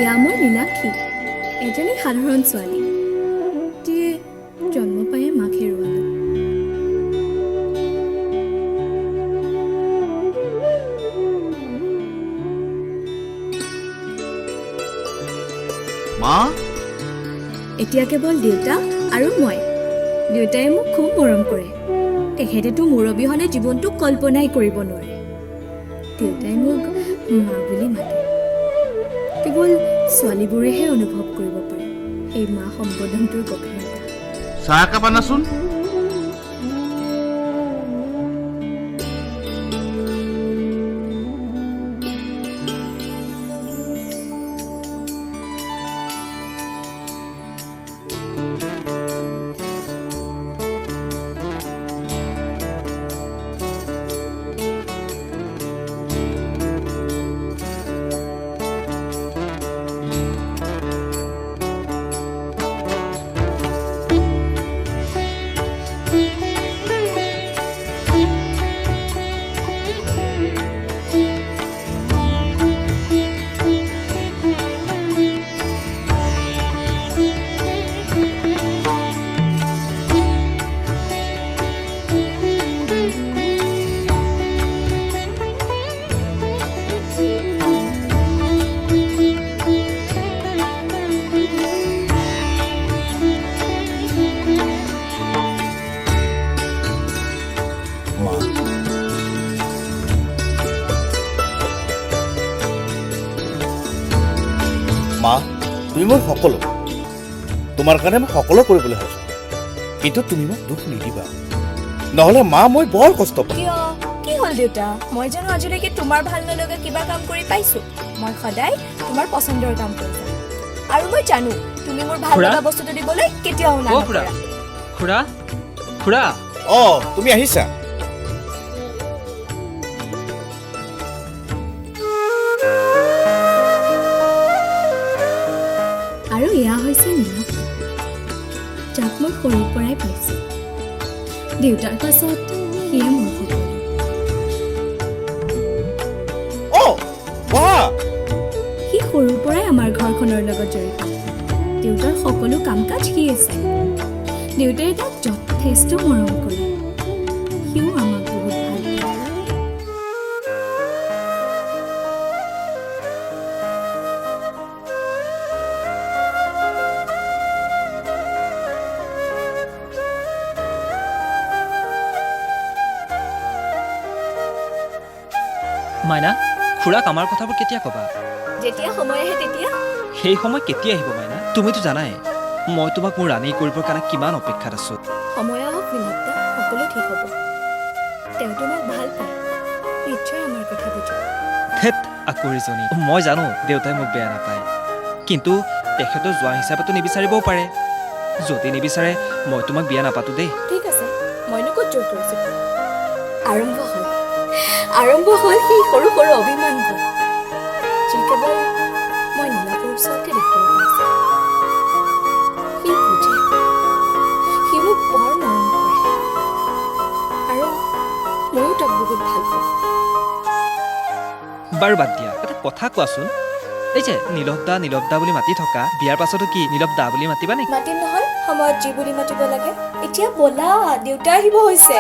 এয়া মোৰ নীলাক্ষী, এজনী সাধাৰণ ছোৱালী। যিয়ে জন্ম পায়ে মাক হেৰুৱালে। মা, এতিয়া কেৱল দেউতা আৰু মই। দেউতাই মোক খুব মৰম কৰে। তেখেতেতো মোৰ অবিহনে জীৱনটো কল্পনাই কৰিব নোৱাৰে। দেউতাই মোক মা বুলি মাতে। কেৱল ছোৱালীবোৰেহে অনুভৱ কৰিব পাৰে সেই মা সম্বোধনটোৰ গভীৰতা। চাহ একাপ আনাচোন। মা, তুমি মোৰ সকলো। তোমাৰ কাৰণে মই সকলো কৰিবলৈ হৈছো, কিন্তু তুমি মোক দুখ নিদিবা, নহলে মা মই বৰ কষ্ট পাম। কিয়? কি হ'ল দেউতা? মই জানো আজিলৈকে তোমাৰ ভাল নলগা কিবা কাম কৰি পাইছো? মই সদায় তোমাৰ পচন্দৰ কাম কৰি যাম, আৰু মই জানো তুমি মোৰ ভাল লগা বস্তুটো দিবলৈ কেতিয়াও নাপাৰা। খুৰা, খুৰা। তুমি আহিছা? আৰু এয়া হৈছে নীলাক্ষী, যাক মই সৰুৰ পৰাই পাইছোঁ। দেউতাৰ পাছত সিয়ে মোৰ সকলো। সি সৰুৰ পৰাই আমাৰ ঘৰখনৰ লগত জড়িত। দেউতাৰ সকলো কাম কাজ সি আছে। দেউতাই তাক যথেষ্ট মৰম কৰে। সিও আমাক বহুত ভাল পায়। মাইনা, খুৰাক আমাৰ কথাবোৰ কেতিয়া ক'বা? যেতিয়া সময় আহে তেতিয়া। সেই সময় কেতিয়া আহিব মাইনা? তুমিতো জানাই মই তোমাক মোৰ ৰাণী কৰিবৰ কাৰণে কিমান অপেক্ষাত আছো। সময় আহক নীলাক্ষী, সকলো ঠিক হ'ব। তেওঁ তোমাক ভাল পায়, নিশ্চয় আমাৰ কথা বুজিব। ধেত আকৰিজনী, মই জানো দেউতাই মোক বেয়া নাপায়, কিন্তু তেখেতৰ যোৱা হিচাপেতো নিবিচাৰিবও পাৰে। যদি নিবিচাৰে মই তোমাক বিয়া নাপাতো দেই। ঠিক আছে, মইনো ক'ত জোৰ কৰিছো। আৰম্ভ হ'ল সেই সৰু সৰু অভিমানবোৰ, যি কেৱল মই নীলাপৰ ওচৰতে দেখিব পাইছো। সি বুজে, সি মোক বৰ মৰম কৰে, আৰু ময়ো তাক বহুত ভাল পাওঁ। বাৰু বাদ দিয়া, এটা কথা কোৱাচোন, এই যে নীলৱ দা বুলি মাতি থকা, বিয়াৰ পাছতো কি নীলৱ দা বুলি মাতিবা নেকি? মাতিম নহয়, সময়ত যি বুলি মাতিব লাগে। এতিয়া ব'লা, দেউতা আহিব হৈছে।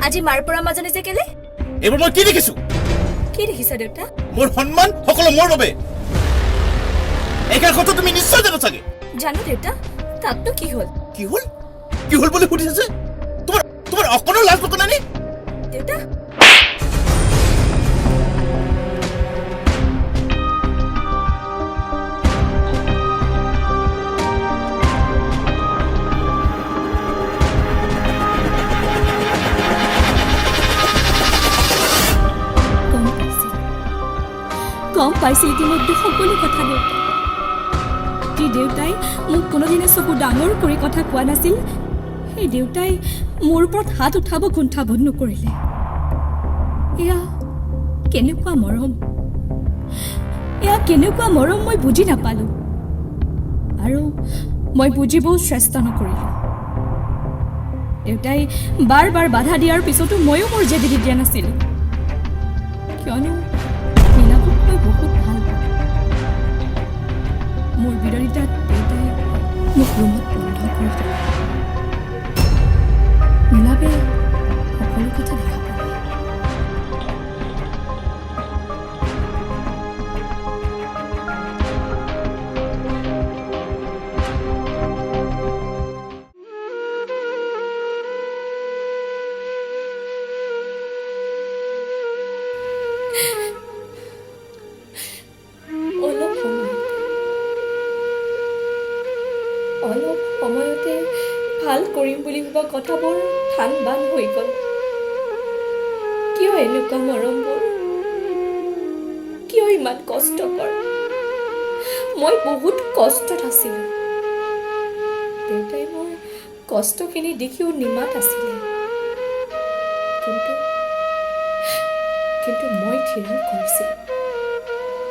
আজি মাৰ পৰা মাজনী যে কেলে এইবোৰ মই কি দেখিছো কি দেখিছা দেউতা মোৰ সন্মান সকলো মোৰ বাবে এইকাৰ কথা তুমি নিশ্চয় জানা চাগে জানো দেউতা তাতনো কি হ'ল কি হ'ল বুলি সুধিছে যে তোমাৰ অকণো লাজ নকৰা নে দেউতা গম পাইছিল ইতিমধ্যে সকলো কথা দেউতা যি দেউতাই মোক কোনোদিনে চকু ডাঙৰ কৰি কথা কোৱা নাছিল সেই দেউতাই মোৰ ওপৰত হাত উঠাব কুণ্ঠাবোধ নকৰিলে এয়া কেনেকুৱা মৰম মই বুজি নাপালোঁ আৰু মই বুজিবও চেষ্টা নকৰিলোঁ দেউতাই বাৰ বাৰ বাধা দিয়াৰ পিছতো ময়ো মোৰ জেদি দিয়া নাছিলোঁ কিয়নো নীলাভক মই বহুত ভাল পাওঁ মোৰ বিৰোধিতাত দেউতাই মোক ৰুমত বন্ধ কৰি দিলে নীলাৱে সকলো কথা দেখা পালে অলপ সময়তে ভাল কৰিম বুলি ভবা কথাবোৰ ঠান বান হৈ গ'ল কিয় এনেকুৱা মৰমবোৰ কিয় ইমান কষ্টকৰ মই বহুত কষ্টত আছিলোঁ দেউতাই মোৰ কষ্টখিনি দেখিও নিমাত আছিলে কিন্তু মই থিৰাং কৰিছিলোঁ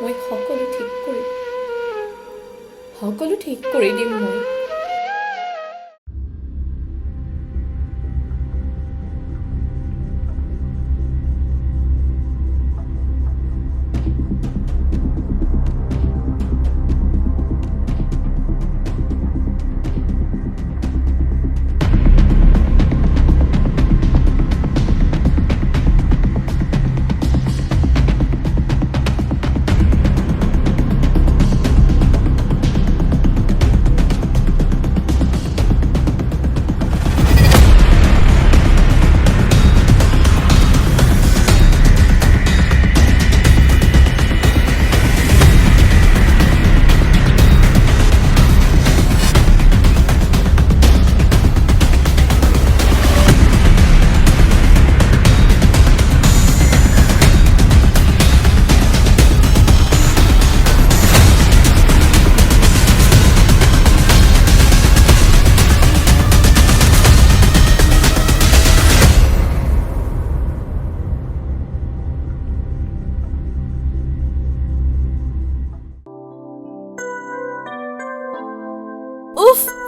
মই সকলো ঠিক কৰি দিম মই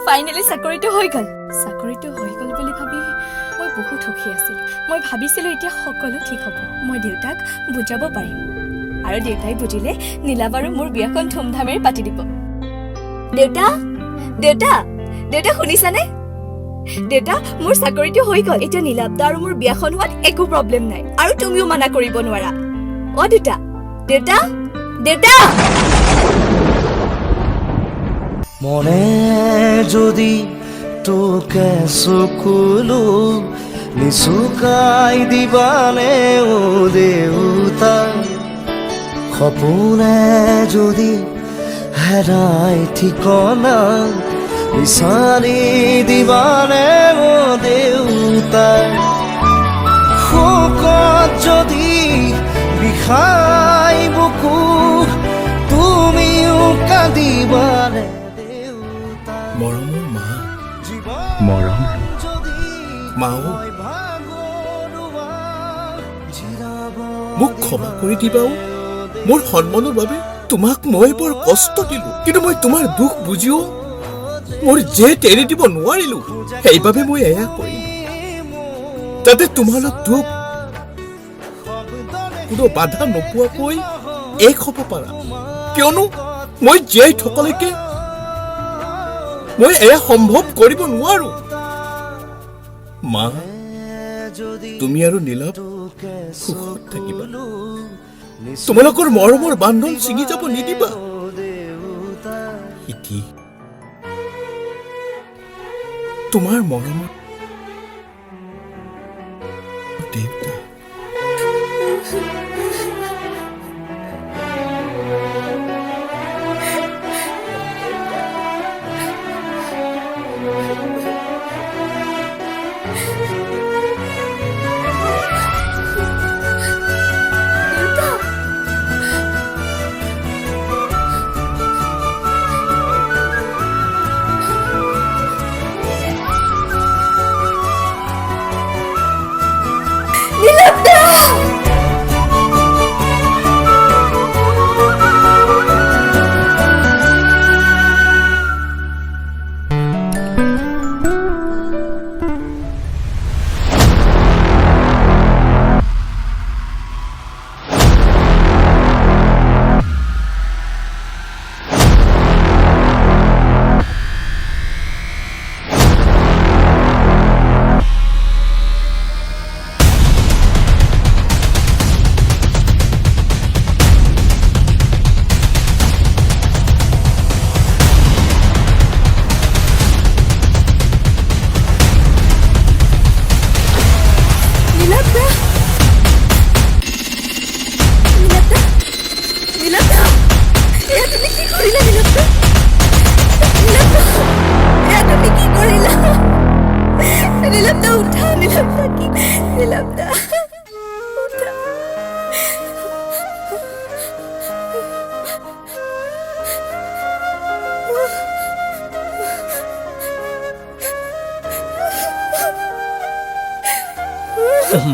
ফাইনেলি চাকৰিটো হৈ গ'ল বুলি ভাবি মই বহুত সুখী আছিলোঁ মই ভাবিছিলোঁ এতিয়া সকলো ঠিক হ'ব মই দেউতাক বুজাব পাৰিম আৰু দেউতাই বুজিলে নীলাভ আৰু মোৰ বিয়াখন ধুমধামেৰে পাতি দিব দেউতা শুনিছানে দেউতা মোৰ চাকৰিটো হৈ গ'ল এতিয়া নীলাভ দা আৰু মোৰ বিয়াখন হোৱাত একো প্ৰব্লেম নাই আৰু তুমিও মানা কৰিব নোৱাৰা দেউতা মনে যদি তোকে চকুলো নিচুকাই দিবানে ও দেউতা সপোনে যদি হেৰাই ঠিকনা বিচাৰি দিবানে ও দেউতা শোকত যদি বিষাই বুকু তুমিও কান্দিবানে মৰমৰ মা মৰম মাও মোক ক্ষমা কৰি দিবাও মোৰ সন্মানৰ বাবে তোমাক মই বৰ কষ্ট দিলো কিন্তু মই তোমাৰ দুখ বুজিও মোৰ জেদ এৰি দিব নোৱাৰিলো সেইবাবে মই এয়া কৰিলো যাতে তোমালোক দুখ কোনো বাধা নোপোৱাকৈ এক হ'ব পাৰা কিয়নো মই জীয়াই থকালৈকে মই এয়া সম্ভৱ কৰিব নোৱাৰো মা তুমি আৰু নীলাভ সুখত থাকিবা তোমালোকৰ মৰমৰ বান্ধন ছিঙি যাব নিদিবা ইতি তোমাৰ মৰমৰ দেউতা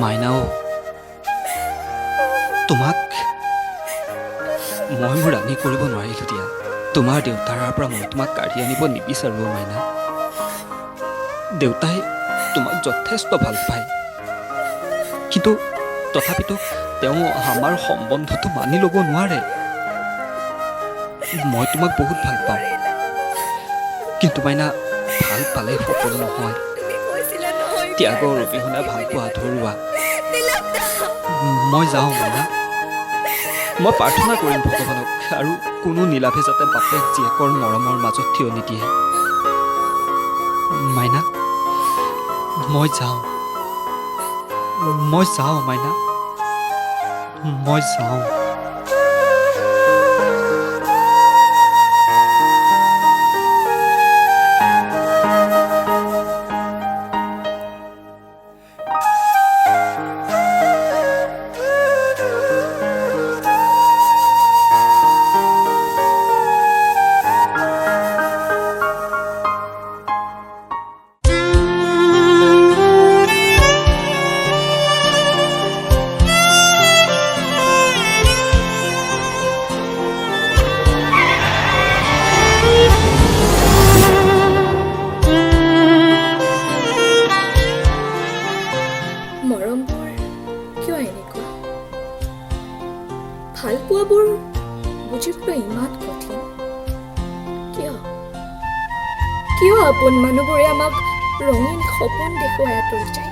মাইনাও তোমাক মই মোৰ ৰাণী কৰিব নোৱাৰিলোঁ দিয়া তোমাৰ দেউতাৰ পৰা মই তোমাক কাঢ়ি আনিব নিবিচাৰোঁ মাইনা দেউতাই তোমাক যথেষ্ট ভাল পায় কিন্তু তথাপিতো তেওঁ আমাৰ সম্বন্ধটো মানি ল'ব নোৱাৰে মই তোমাক বহুত ভাল পাওঁ কিন্তু মাইনা ভাল পালে সকলো নহয় ত্যাগৰ অবিহনে ভাল পোৱা আধৰুৱা মই যাওঁ মাইনা মই প্ৰাৰ্থনা কৰিম ভগৱানক আৰু কোনো নীলাভে যাতে বাপেক জীয়েকৰ মৰমৰ মাজত থিয় নিদিয়ে মাইনা মই যাওঁ মাইনা মই যাওঁ ভাল পোৱাবোৰ বুজিবলৈ ইমান কঠিন কিয় আপোন মানুহবোৰে আমাক ৰঙীন সপোন দেখুৱাই আঁতৰি যায়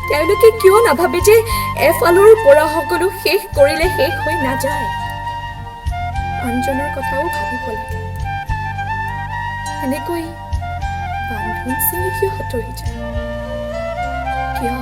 তেওঁলোকে কিয় নাভাবে যে এফালৰ পৰা সকলো শেষ কৰিলে শেষ হৈ নাযায় আনজনৰ কথাও ভাবিব লাগে এনেকৈ বান্ধোন ছিঙি কিয় আঁতৰি যায় কিয়